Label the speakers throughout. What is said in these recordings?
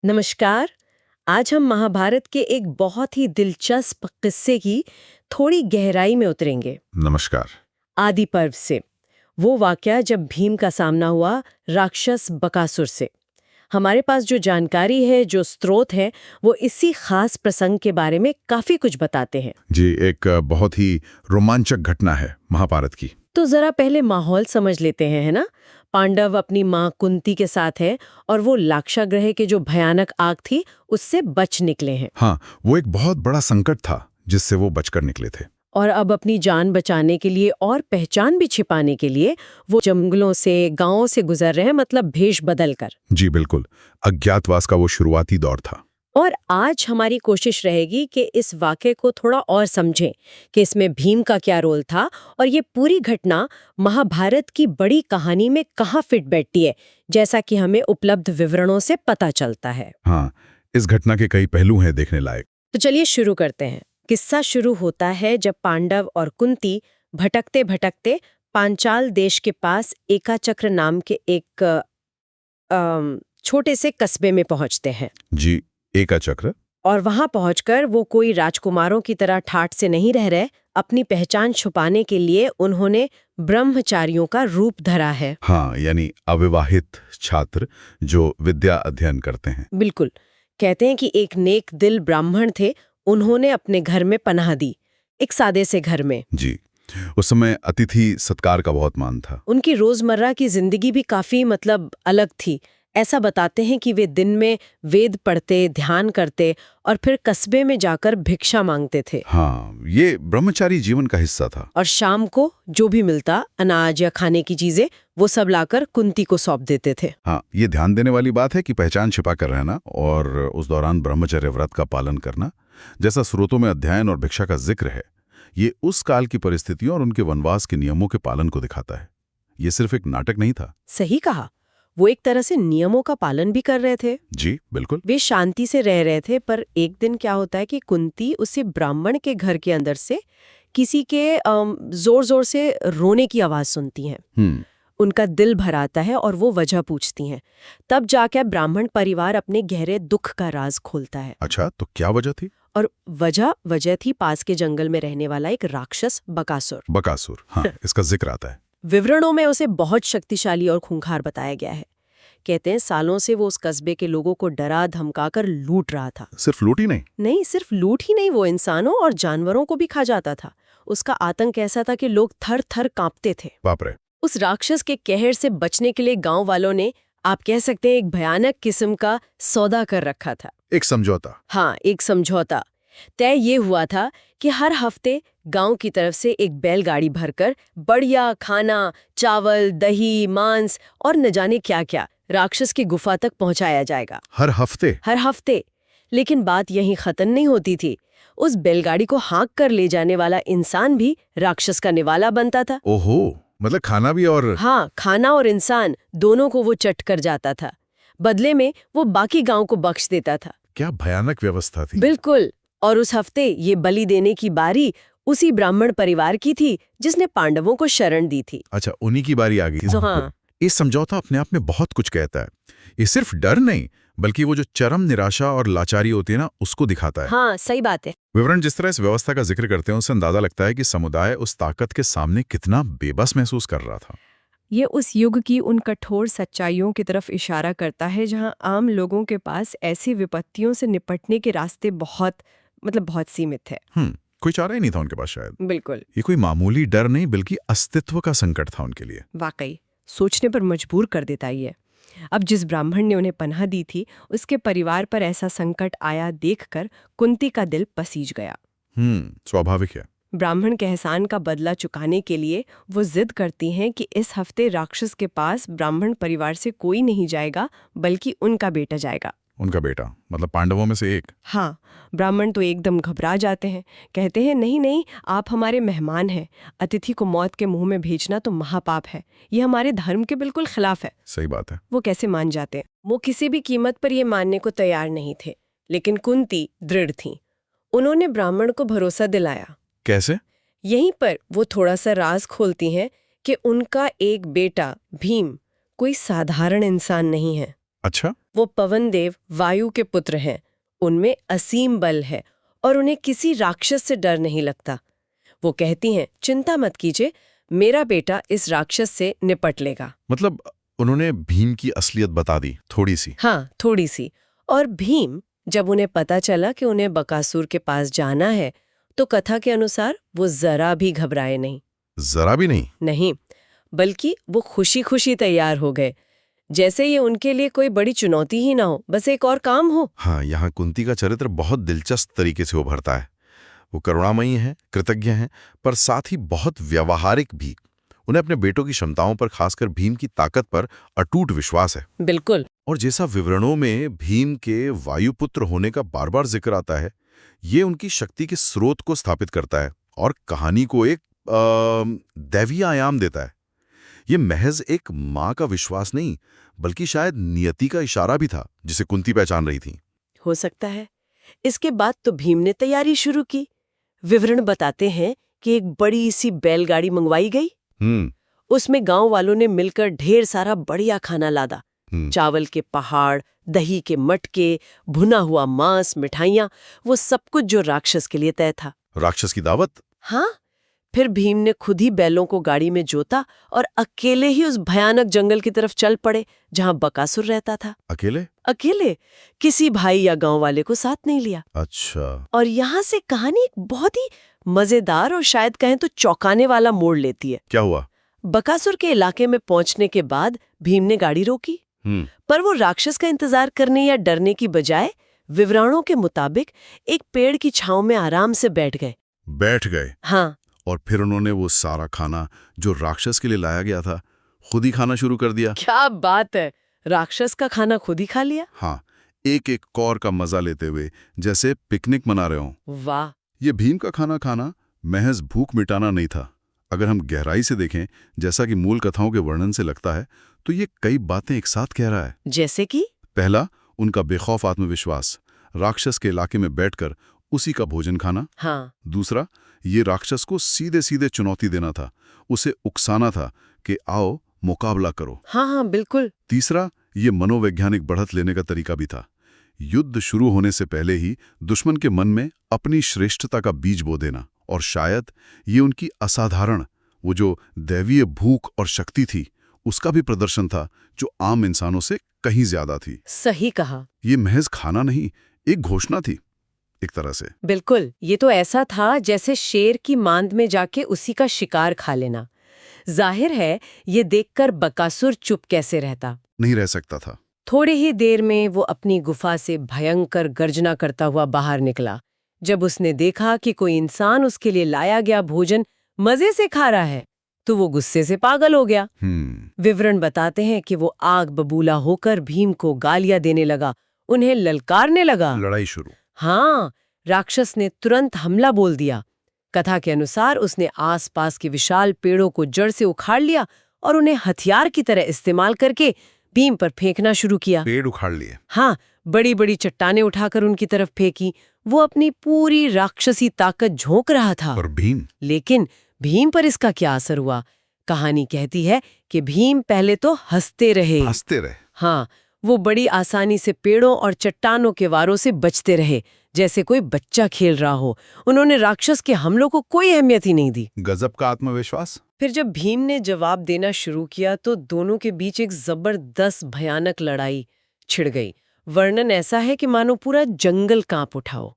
Speaker 1: नमस्कार। आज हम महाभारत के एक बहुत ही दिलचस्प किस्से की थोड़ी गहराई में उतरेंगे।
Speaker 2: नमस्कार।
Speaker 1: आदि पर्व से वो वाकया जब भीम का सामना हुआ राक्षस बकासुर से। हमारे पास जो जानकारी है, जो स्रोत है, वो इसी खास प्रसंग के बारे में काफी कुछ बताते हैं।
Speaker 2: जी, एक बहुत ही रोमांचक घटना है महाभारत की।
Speaker 1: तो जरा पहले माहौल समझ लेते हैं, है ना। पांडव अपनी माँ कुंती के साथ है और वो लाक्षागृह के जो भयानक आग थी उससे बच निकले हैं।
Speaker 2: हाँ, वो एक बहुत बड़ा संकट था जिससे वो बचकर निकले थे।
Speaker 1: और अब अपनी जान बचाने के लिए और पहचान भी छिपाने के लिए वो जंगलों से, गांवों से गुजर रहे हैं, मतलब भेष बदल कर।
Speaker 2: जी बिल्कुल, अज्ञातवास का वो शुरुआती दौर था।
Speaker 1: और आज हमारी कोशिश रहेगी कि इस वाक़ये को थोड़ा और समझें कि इसमें भीम का क्या रोल था और ये पूरी घटना महाभारत की बड़ी कहानी में कहाँ फिट बैठती है, जैसा कि हमें उपलब्ध विवरणों से पता चलता है।
Speaker 2: हाँ, इस घटना के कई पहलू हैं देखने लायक।
Speaker 1: तो चलिए शुरू करते हैं। किस्सा शुरू होता है जब पांडव और कुंती भटकते भटकते पांचाल देश के पास एकाचक्र नाम के एक छोटे से कस्बे में पहुंचते हैं।
Speaker 2: जी, एकाचक्र।
Speaker 1: और वहां पहुंचकर वो कोई राजकुमारों की तरह ठाठ से नहीं रह रहे। अपनी पहचान छुपाने के लिए उन्होंने ब्रह्मचारियों का रूप धरा है।
Speaker 2: हाँ, यानी अविवाहित छात्र जो विद्या अध्ययन करते हैं।
Speaker 1: बिल्कुल। कहते हैं कि एक नेक दिल ब्राह्मण थे, उन्होंने अपने घर में पनाह दी, एक सादे से घर में।
Speaker 2: जी, उस समय अतिथि सत्कार का बहुत मान था।
Speaker 1: उनकी रोजमर्रा की जिंदगी भी काफी अलग थी। ऐसा बताते हैं कि वे दिन में वेद पढ़ते, ध्यान करते और फिर कस्बे में जाकर भिक्षा मांगते थे।
Speaker 2: हाँ, ये ब्रह्मचारी जीवन का हिस्सा था।
Speaker 1: और शाम को जो भी मिलता, अनाज या खाने की चीजें, वो सब लाकर कुंती को सौंप देते थे।
Speaker 2: हाँ, ये ध्यान देने वाली बात है कि पहचान छिपा कर रहना और उस दौरान ब्रह्मचर्य व्रत का पालन करना, जैसा स्रोतों में अध्ययन और भिक्षा का जिक्र है, ये उस काल की परिस्थितियों और उनके वनवास के नियमों के पालन को दिखाता है। ये सिर्फ एक नाटक नहीं था।
Speaker 1: सही कहा। वो एक तरह से नियमों का पालन भी कर रहे थे।
Speaker 2: जी बिल्कुल।
Speaker 1: वे शांति से रह रहे थे, पर एक दिन क्या होता है कि कुंती उसी ब्राह्मण के घर के अंदर से किसी के जोर जोर से रोने की आवाज सुनती हैं। उनका दिल भर आता है और वो वजह पूछती हैं। तब जाकर ब्राह्मण परिवार अपने गहरे दुख का राज खोलता है।
Speaker 2: अच्छा, तो क्या वजह थी?
Speaker 1: और वजह थी पास के जंगल में रहने वाला एक राक्षस बकासुर।
Speaker 2: बकासुर, हाँ, इसका जिक्र आता है।
Speaker 1: विवरणों में उसे बहुत शक्तिशाली और खूंखार बताया गया है। कहते हैं सालों से वो उस कस्बे के लोगों को डरा धमकाकर लूट रहा था।
Speaker 2: सिर्फ लूट ही
Speaker 1: नहीं, सिर्फ लूट ही नहीं, वो इंसानों और जानवरों को भी खा जाता था। उसका आतंक ऐसा था कि लोग थर थर कांपते थे।
Speaker 2: बाप रे।
Speaker 1: उस राक्षस के कहर से बचने के लिए गांव वालों ने, आप कह सकते हैं, एक भयानक किस्म का सौदा कर रखा था।
Speaker 2: एक समझौता।
Speaker 1: हाँ, एक समझौता। तय ये हुआ था कि हर हफ्ते गांव की तरफ से एक बैलगाड़ी भरकर बढ़िया खाना, चावल, दही, मांस और न जाने क्या क्या राक्षस की गुफा तक पहुंचाया जाएगा।
Speaker 2: हर हफ्ते?
Speaker 1: हर हफ्ते। लेकिन बात यहीं खत्म नहीं होती थी। उस बैलगाड़ी को हाँक कर ले जाने वाला इंसान भी राक्षस का निवाला बनता था।
Speaker 2: ओहो, मतलब खाना भी और?
Speaker 1: हाँ, खाना और इंसान दोनों को वो चट कर जाता था। बदले में वो बाकी गांव को बख्श देता था।
Speaker 2: क्या भयानक व्यवस्था थी।
Speaker 1: बिल्कुल। और उस हफ्ते ये बलि देने की बारी उसी ब्राह्मण परिवार की थी जिसने पांडवों को शरण दी थी।
Speaker 2: अच्छा, उन्हीं की बारी आ गई।
Speaker 1: तो हाँ,
Speaker 2: इस समझौता अपने आप में बहुत कुछ कहता है। ये सिर्फ डर नहीं, बल्कि वो जो चरम निराशा और लाचारी होती है ना, उसको दिखाता है।
Speaker 1: हाँ, सही बात है।
Speaker 2: विवरण जिस तरह इस व्यवस्था का जिक्र करते हैं, उससे अंदाजा लगता है कि समुदाय उस ताकत के सामने कितना बेबस महसूस कर रहा था।
Speaker 1: ये उस युग की उन कठोर सच्चाइयों की तरफ इशारा करता है जहां आम लोगों के पास ऐसी विपत्तियों से निपटने के रास्ते बहुत सीमित है।
Speaker 2: कोई चारा ही नहीं था उनके पास शायद।
Speaker 1: बिल्कुल।
Speaker 2: ये कोई मामूली डर नहीं, बल्कि अस्तित्व का संकट था उनके लिए।
Speaker 1: वाकई सोचने पर मजबूर कर देता ही है। अब जिस ब्राह्मण ने उन्हें पनाह दी थी, उसके परिवार पर ऐसा संकट आया देखकर कुंती का दिल पसीज गया।
Speaker 2: स्वाभाविक है।
Speaker 1: ब्राह्मण के एहसान का बदला चुकाने के लिए वो जिद करती हैं कि इस हफ्ते राक्षस के पास ब्राह्मण परिवार से कोई नहीं जाएगा, बल्कि उनका बेटा जाएगा।
Speaker 2: उनका बेटा मतलब पांडवों में से एक?
Speaker 1: हाँ। ब्राह्मण तो एकदम घबरा जाते हैं। कहते हैं नहीं नहीं, आप हमारे मेहमान हैं। अतिथि को मौत के मुंह में भेजना तो महापाप है। ये हमारे धर्म के बिल्कुल खिलाफ है।
Speaker 2: सही बात है।
Speaker 1: वो कैसे मान जाते हैं? वो किसी भी कीमत पर ये मानने को तैयार नहीं थे। लेकिन कुंती दृढ़ थी। उन्होंने ब्राह्मण को भरोसा दिलाया।
Speaker 2: कैसे?
Speaker 1: यहीं पर वो थोड़ा सा राज खोलती हैं कि उनका एक बेटा भीम कोई साधारण इंसान नहीं है।
Speaker 2: अच्छा?
Speaker 1: वो पवन देव वायु के पुत्र हैं, उनमें असीम बल है और उन्हें किसी राक्षस से डर नहीं लगता। वो कहती हैं, चिंता मत कीजिए, मेरा बेटा इस राक्षस से निपट लेगा।
Speaker 2: मतलब उन्होंने भीम की असलियत बता दी थोड़ी सी।
Speaker 1: हाँ, थोड़ी सी। और भीम, जब उन्हें पता चला कि उन्हें बकासुर के पास जाना है, तो कथा के अनुसार वो जरा भी घबराए नहीं।
Speaker 2: जरा भी नहीं?
Speaker 1: नहीं, बल्कि वो खुशी खुशी तैयार हो गए, जैसे ये उनके लिए कोई बड़ी चुनौती ही ना हो, बस एक और काम हो।
Speaker 2: हाँ, यहाँ कुंती का चरित्र बहुत दिलचस्प तरीके से उभरता है। वो करुणामयी हैं, कृतज्ञ हैं, पर साथ ही बहुत व्यावहारिक भी। उन्हें अपने बेटों की क्षमताओं पर, खासकर भीम की ताकत पर अटूट विश्वास है।
Speaker 1: बिल्कुल।
Speaker 2: और जैसा विवरणों में भीम के वायुपुत्र होने का बार बार जिक्र आता है, ये उनकी शक्ति के स्रोत को स्थापित करता है और कहानी को एक दैवीय आयाम देता है। ये महज एक माँ का विश्वास नहीं, बल्कि शायद नियति का इशारा भी था, जिसे कुंती पहचान रही थी।
Speaker 1: हो सकता है। इसके बाद तो भीम ने तैयारी शुरू की। विवरण बताते हैं कि एक बड़ी सी बैलगाड़ी मंगवाई गई। उसमें गांव वालों ने मिलकर ढेर सारा बढ़िया खाना लादा। चावल के पहाड़, दही के मटके, भुना हुआ मांस, मिठाइयां, वो सब कुछ जो राक्षस के लिए तय था।
Speaker 2: राक्षस की दावत?
Speaker 1: हाँ। फिर भीम ने खुद ही बैलों को गाड़ी में जोता और अकेले ही उस भयानक जंगल की तरफ चल पड़े जहां बकासुर रहता था।
Speaker 2: अकेले?
Speaker 1: अकेले, किसी भाई या गांव वाले को साथ नहीं लिया।
Speaker 2: अच्छा।
Speaker 1: और यहाँ से कहानी एक बहुत ही मजेदार और शायद कहें तो चौंकाने वाला मोड़ लेती है।
Speaker 2: क्या हुआ?
Speaker 1: बकासुर के इलाके में पहुंचने के बाद भीम ने गाड़ी रोकी, पर वो राक्षस का इंतजार करने या डरने की बजाय विवरणों के मुताबिक एक पेड़ की छांव में आराम से बैठ गए। हाँ।
Speaker 2: और फिर उन्होंने वो सारा खाना जो राक्षस के लिए लाया गया था खुद ही खाना शुरू कर दिया।
Speaker 1: क्या बात है, राक्षस का खाना खुद ही खा लिया।
Speaker 2: हाँ, एक एक कौर का मजा लेते हुए, जैसे पिकनिक मना रहे हों।
Speaker 1: वाह।
Speaker 2: ये भीम का खाना खाना महज भूख मिटाना नहीं था। अगर हम गहराई से देखें, जैसा कि मूल कथाओं के वर्णन से लगता है, तो ये कई बातें एक साथ कह रहा है।
Speaker 1: जैसे कि?
Speaker 2: पहला, उनका बेखौफ आत्मविश्वास, राक्षस के इलाके में बैठकर उसी का भोजन खाना।
Speaker 1: हाँ।
Speaker 2: दूसरा, ये राक्षस को सीधे सीधे चुनौती देना था, उसे उकसाना था कि आओ मुकाबला करो।
Speaker 1: हाँ, बिल्कुल।
Speaker 2: तीसरा, ये मनोवैज्ञानिक बढ़त लेने का तरीका भी था। युद्ध शुरू होने से पहले ही दुश्मन के मन में अपनी श्रेष्ठता का बीज बो देना। और शायद ये उनकी असाधारण, वो जो दैवीय भूख और शक्ति थी, उसका भी प्रदर्शन था, जो आम इंसानों से कहीं ज्यादा थी।
Speaker 1: सही कहा।
Speaker 2: ये महज खाना नहीं, एक घोषणा थी एक तरह से।
Speaker 1: बिल्कुल। ये तो ऐसा था जैसे शेर की मांद में जाके उसी का शिकार खा लेना। जाहिर है ये देखकर बकासुर चुप कैसे रहता।
Speaker 2: नहीं रह सकता था।
Speaker 1: थोड़ी ही देर में वो अपनी गुफा से भयंकर गर्जना करता हुआ बाहर निकला। जब उसने देखा कि कोई इंसान उसके लिए लाया गया भोजन मजे से खा रहा है, तो वो गुस्से से पागल हो गया। विवरण बताते हैं कि वो आग बबूला होकर भीम को गालियां देने लगा, उन्हें ललकारने लगा।
Speaker 2: लड़ाई शुरू।
Speaker 1: हाँ, राक्षस ने तुरंत हमला बोल दिया। कथा के अनुसार उसने आसपास के विशाल पेड़ों को जड़ से उखाड़ लिया और उन्हें हथियार की तरह इस्तेमाल करके भीम पर फेंकना शुरू किया।
Speaker 2: पेड़ उखाड़ लिए?
Speaker 1: हाँ, बड़ी बड़ी चट्टानें उठाकर उनकी तरफ फेंकी। वो अपनी पूरी राक्षसी ताकत झोंक रहा था।
Speaker 2: और भीम?
Speaker 1: लेकिन भीम पर इसका क्या असर हुआ? कहानी कहती है कि भीम पहले तो हंसते रहे। हाँ, वो बड़ी आसानी से पेड़ों और चट्टानों के वारों से बचते रहे, जैसे कोई बच्चा खेल रहा हो। उन्होंने राक्षस के हमलों को कोई अहमियत ही नहीं दी।
Speaker 2: गजब का आत्मविश्वास।
Speaker 1: फिर जब भीम ने जवाब देना शुरू किया तो दोनों के बीच एक जबरदस्त भयानक लड़ाई छिड़ गई। वर्णन ऐसा है कि मानो पूरा जंगल कांप उठा हो।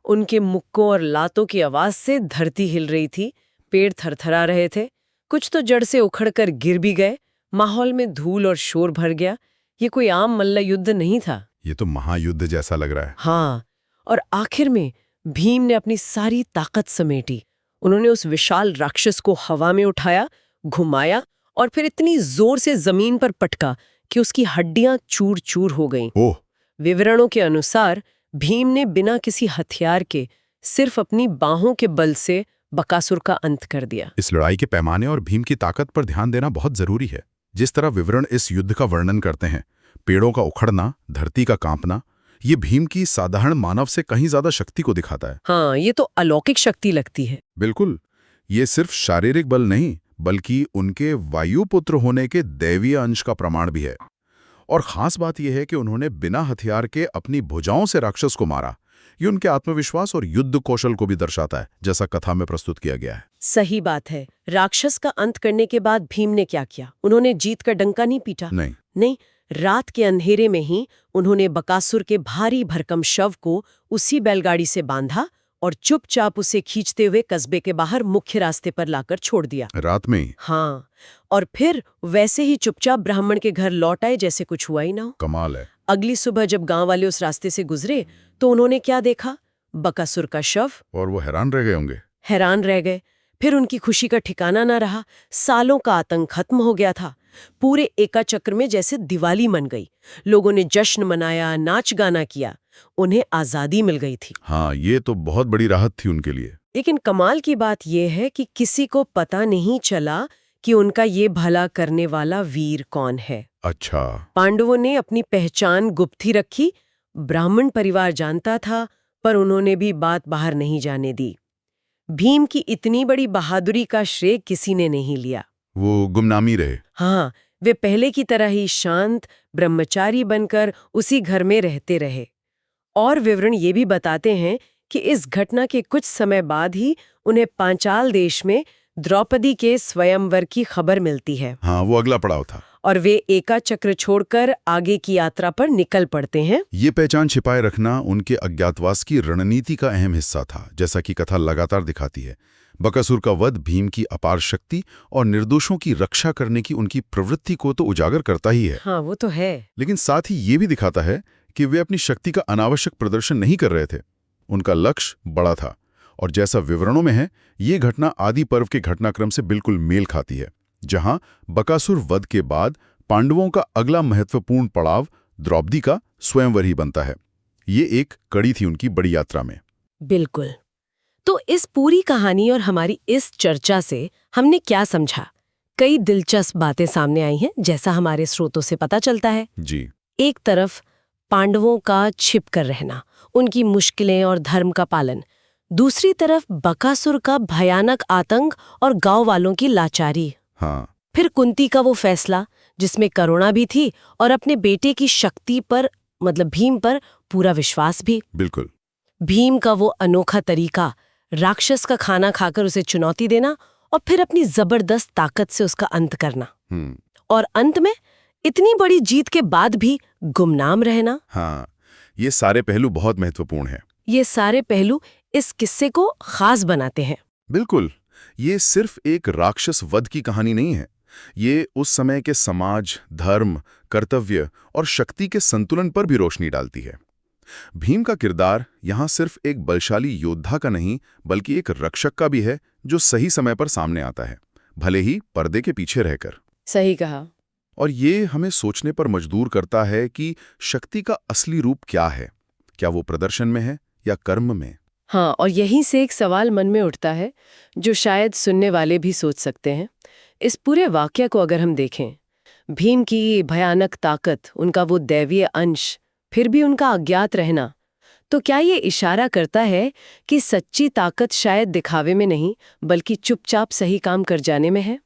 Speaker 1: उनके मुक्कों और लातों की आवाज से धरती हिल रही थी, पेड़ थरथरा रहे थे, कुछ तो जड़ से उखड़कर गिर भी गए। माहौल में धूल और शोर भर गया। ये कोई आम मल्ल युद्ध नहीं था।
Speaker 2: ये तो महायुद्ध जैसा लग रहा है।
Speaker 1: हाँ, और आखिर में भीम ने अपनी सारी ताकत समेटी। उन्होंने उस विशाल राक्षस को हवा में उठाया, घुमाया और फिर इतनी जोर से जमीन पर पटका कि उसकी हड्डियां चूर चूर हो गईं।
Speaker 2: ओह!
Speaker 1: विवरणों के अनुसार भीम ने बिना किसी हथियार के सिर्फ अपनी बाहों के बल से बकासुर का अंत कर दिया।
Speaker 2: इस लड़ाई के पैमाने और भीम की ताकत पर ध्यान देना बहुत जरूरी है। जिस तरह विवरण इस युद्ध का वर्णन करते हैं, पेड़ों का उखड़ना, धरती का कांपना, ये भीम की साधारण मानव से कहीं ज्यादा शक्ति को दिखाता है।
Speaker 1: हाँ, ये तो अलौकिक शक्ति लगती है।
Speaker 2: बिल्कुल। ये सिर्फ शारीरिक बल नहीं, बल्कि उनके वायुपुत्र होने के दैवीय अंश का प्रमाण भी है। और खास बात यह है कि उन्होंने बिना हथियार के अपनी भुजाओं से राक्षस को मारा। ये उनके आत्मविश्वास और युद्ध कौशल को भी दर्शाता है, जैसा कथा में प्रस्तुत किया गया है।
Speaker 1: सही बात है। राक्षस का अंत करने के बाद भीम ने क्या किया? उन्होंने जीत का डंका नहीं पीटा। नहीं, रात के अंधेरे में ही उन्होंने बकासुर के भारी भरकम शव को उसी बैलगाड़ी से बांधा और चुपचाप उसे खींचते हुए कस्बे के बाहर मुख्य रास्ते पर लाकर छोड़ दिया।
Speaker 2: रात में ही?
Speaker 1: हाँ, और फिर वैसे ही चुपचाप ब्राह्मण के घर लौट आए, जैसे कुछ हुआ ही ना हो।
Speaker 2: कमाल है।
Speaker 1: अगली सुबह जब गांव वाले उस रास्ते से गुजरे तो उन्होंने क्या देखा? बकासुर का शव।
Speaker 2: और वो हैरान रह गए होंगे।
Speaker 1: हैरान रह गए। फिर उनकी खुशी का ठिकाना ना रहा। सालों का आतंक खत्म हो गया था। पूरे एका चक्र में जैसे दिवाली मन गई। लोगों ने जश्न मनाया, नाच गाना किया। उन्हें आजादी मिल गई थी।
Speaker 2: हाँ, ये तो बहुत बड़ी राहत थी उनके लिए।
Speaker 1: लेकिन कमाल की बात यह है कि किसी को पता नहीं चला कि उनका ये भला करने वाला वीर कौन है।
Speaker 2: अच्छा।
Speaker 1: पांडवों ने अपनी पहचान गुप्त ही रखी। ब्राह्मण परिवार जानता था, पर उन्होंने भी बात बाहर नहीं जाने दी। भीम की इतनी बड़ी बहादुरी का श्रेय किसी ने नहीं लिया।
Speaker 2: वो गुमनामी रहे।
Speaker 1: हाँ, वे पहले की तरह ही शांत ब्रह्मचारी बनकर उसी घर में रहते रहे। और विवरण ये भी बताते हैं कि इस घटना के कुछ समय बाद ही उन्हें पांचाल देश में द्रौपदी के स्वयंवर की खबर मिलती है।
Speaker 2: हाँ, वो अगला पड़ाव था।
Speaker 1: और वे एका चक्र छोड़कर आगे की यात्रा पर निकल पड़ते हैं।
Speaker 2: ये पहचान छिपाए रखना उनके अज्ञातवास की रणनीति का अहम हिस्सा था, जैसा कि कथा लगातार दिखाती है। बकासुर का वध भीम की अपार शक्ति और निर्दोषों की रक्षा करने की उनकी प्रवृत्ति को तो उजागर करता ही है।
Speaker 1: हाँ, वो तो है।
Speaker 2: लेकिन साथ ही ये भी दिखाता है कि वे अपनी शक्ति का अनावश्यक प्रदर्शन नहीं कर रहे थे। उनका लक्ष्य बड़ा था, और जैसा विवरणों में है, ये घटना आदि पर्व के घटनाक्रम से बिल्कुल मेल खाती है, जहां बकासुर वध के बाद पांडवों का अगला महत्वपूर्ण पड़ाव द्रौपदी का स्वयंवर ही बनता है। ये एक कड़ी थी उनकी बड़ी यात्रा में।
Speaker 1: बिल्कुल। तो इस पूरी कहानी और हमारी इस चर्चा से हमने क्या समझा? कई दिलचस्प बातें सामने आई हैं, जैसा हमारे स्रोतों से पता चलता है।
Speaker 2: जी।
Speaker 1: एक तरफ पांडवों का छिप कर रहना, उनकी मुश्किलें और धर्म का पालन। दूसरी तरफ बकासुर का भयानक आतंक और गांव वालों की लाचारी।
Speaker 2: हाँ।
Speaker 1: फिर कुंती का वो फैसला जिसमें करुणा भी थी और अपने बेटे की शक्ति पर, मतलब भीम पर, पूरा विश्वास भी।
Speaker 2: बिल्कुल।
Speaker 1: भीम का वो अनोखा तरीका, राक्षस का खाना खाकर उसे चुनौती देना और फिर अपनी जबरदस्त ताकत से उसका अंत करना। और अंत में इतनी बड़ी जीत के बाद भी गुमनाम रहना।
Speaker 2: हाँ, ये सारे पहलू बहुत महत्वपूर्ण हैं।
Speaker 1: ये सारे पहलू इस किस्से को खास बनाते हैं।
Speaker 2: बिल्कुल। ये सिर्फ एक राक्षस वध की कहानी नहीं है। ये उस समय के समाज, धर्म, कर्तव्य और शक्ति के संतुलन पर भी रोशनी डालती है। भीम का किरदार यहाँ सिर्फ एक बलशाली योद्धा का नहीं, बल्कि एक रक्षक का भी है, जो सही समय पर सामने आता है, भले ही पर्दे के पीछे रहकर।
Speaker 1: सही कहा।
Speaker 2: और ये हमें सोचने पर मजबूर करता है कि शक्ति का असली रूप क्या है। क्या वो प्रदर्शन में है या कर्म में?
Speaker 1: हाँ, और यहीं से एक सवाल मन में उठता है, जो शायद सुनने वाले भी सोच सकते हैं। इस पूरे वाक्य को अगर हम देखें, भीम की भयानक ताकत, उनका वो दैवीय अंश, फिर भी उनका अज्ञात रहना, तो क्या ये इशारा करता है कि सच्ची ताकत शायद दिखावे में नहीं, बल्कि चुपचाप सही काम कर जाने में है?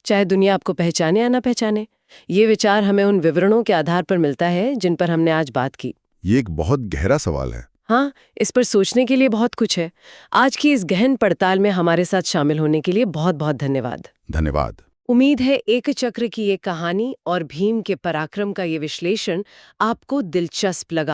Speaker 1: चाहे दुनिया आपको पहचाने या ना पहचाने। ये विचार हमें उन विवरणों के आधार पर मिलता है जिन पर हमने आज बात की।
Speaker 2: ये एक बहुत गहरा सवाल है।
Speaker 1: हाँ, इस पर सोचने के लिए बहुत कुछ है। आज की इस गहन पड़ताल में हमारे साथ शामिल होने के लिए बहुत बहुत धन्यवाद।
Speaker 2: धन्यवाद।
Speaker 1: उम्मीद है एक चक्र की ये कहानी और भीम के पराक्रम का ये विश्लेषण आपको दिलचस्प लगा।